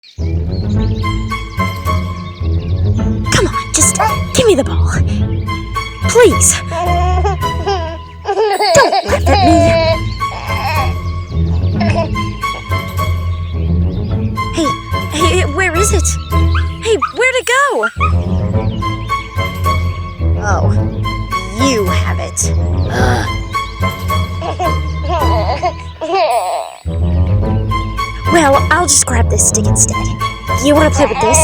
Come on, just give me the ball. Please. Don't laugh at me. Hey, where is it? Hey, where'd it go? Oh, you have it. Well, I'll just grab this stick instead. You want to play with this?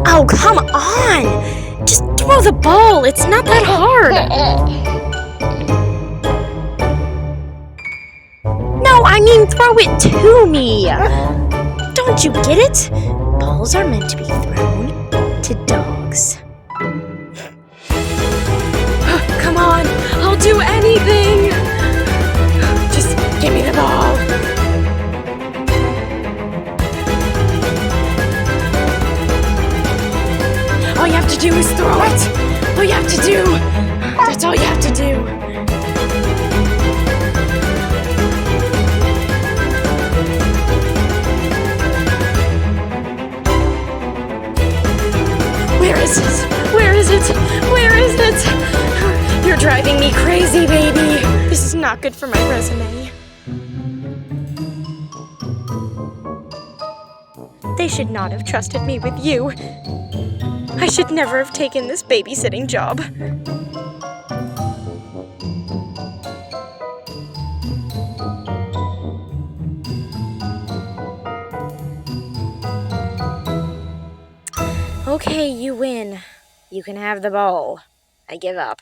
Oh, come on! Just throw the ball. It's not that hard. No, I mean throw it to me. Don't you get it? Balls are meant to be thrown to dogs. Come on, I'll do anything. Just give me the ball. All you have to do is throw it. All you have to do. That's all you have to do. Where is it? Where is it? Where is it? You're driving me crazy, baby. This is not good for my resume. They should not have trusted me with you. I should never have taken this babysitting job. Okay, you win. You can have the ball. I give up.